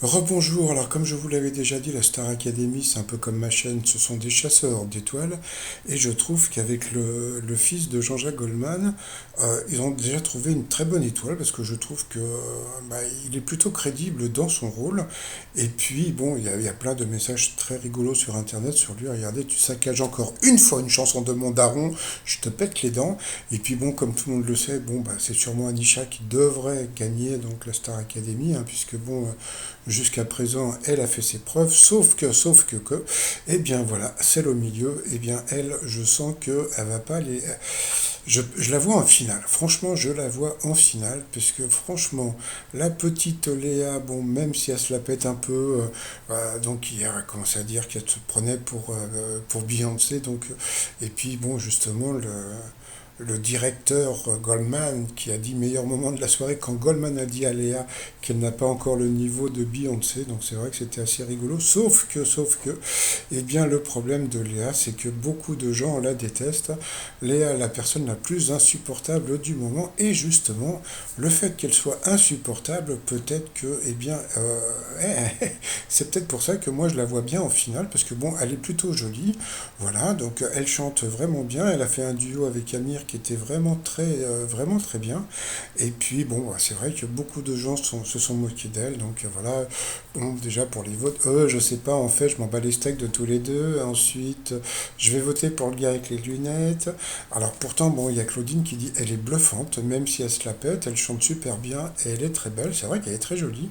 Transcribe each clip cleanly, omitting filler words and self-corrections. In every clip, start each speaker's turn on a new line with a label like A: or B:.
A: Rebonjour, alors comme je vous l'avais déjà dit, la Star Academy, c'est un peu comme ma chaîne, ce sont des chasseurs d'étoiles, et je trouve qu'avec le fils de Jean-Jacques Goldman, ils ont déjà trouvé une très bonne étoile, parce que je trouve que il est plutôt crédible dans son rôle, et puis bon, il y a plein de messages très rigolos sur Internet sur lui, regardez, tu saccages encore une fois une chanson de mon daron, je te pète les dents, et puis bon, comme tout le monde le sait, bon, c'est sûrement Anisha qui devrait gagner donc la Star Academy, hein, puisque bon, jusqu'à présent, elle a fait ses preuves, eh bien voilà, celle au milieu, eh bien elle, je sens que elle va pas les. Je la vois en finale. Franchement, je la vois en finale, puisque franchement, la petite Léa, bon, même si elle se la pète un peu, donc hier, elle a commencé à dire qu'elle se prenait pour Beyoncé, donc, et puis bon, justement, le directeur Goldman qui a dit meilleur moment de la soirée quand Goldman a dit à Léa qu'elle n'a pas encore le niveau de Beyoncé, donc c'est vrai que c'était assez rigolo, sauf que, eh bien le problème de Léa, c'est que beaucoup de gens la détestent. Léa, la personne la plus insupportable du moment, et justement, le fait qu'elle soit insupportable, peut-être que, eh bien, c'est peut-être pour ça que moi je la vois bien en finale, parce que bon, elle est plutôt jolie, voilà, donc elle chante vraiment bien, elle a fait un duo avec Amir qui était vraiment très bien. Et puis bon, c'est vrai que beaucoup de gens se sont moqués d'elle, donc voilà. Bon, déjà pour les votes, je sais pas, en fait, je m'en bats les steaks de tous les deux. Ensuite, je vais voter pour le gars avec les lunettes. Alors pourtant, bon, il y a Claudine qui dit elle est bluffante, même si elle se la pète, elle chante super bien et elle est très belle. C'est vrai qu'elle est très jolie.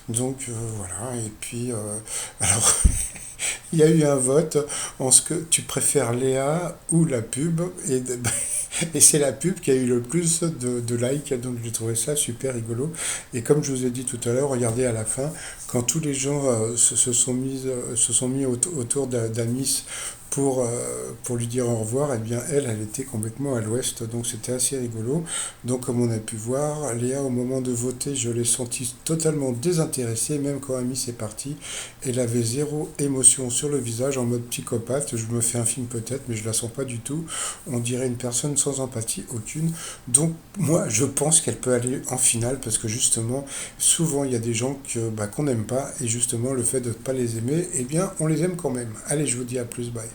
A: Donc voilà, et puis alors il y a eu un vote en ce que tu préfères Léa ou la pub, et c'est la pub qui a eu le plus de likes, donc j'ai trouvé ça super rigolo. Et comme je vous ai dit tout à l'heure, regardez à la fin, quand tous les gens se sont mis autour d'Amis pour lui dire au revoir, eh bien elle était complètement à l'ouest, donc c'était assez rigolo. Donc comme on a pu voir, Léa au moment de voter, je l'ai senti totalement désintéressée, même quand Amis est parti, elle avait zéro émotion sur le visage, en mode psychopathe. Je me fais un film peut-être, mais je la sens pas du tout. On dirait une personne sans empathie, aucune. Donc moi, je pense qu'elle peut aller en finale parce que justement, souvent il y a des gens qu'on n'aime pas et justement le fait de ne pas les aimer, eh bien, on les aime quand même. Allez, je vous dis à plus, bye.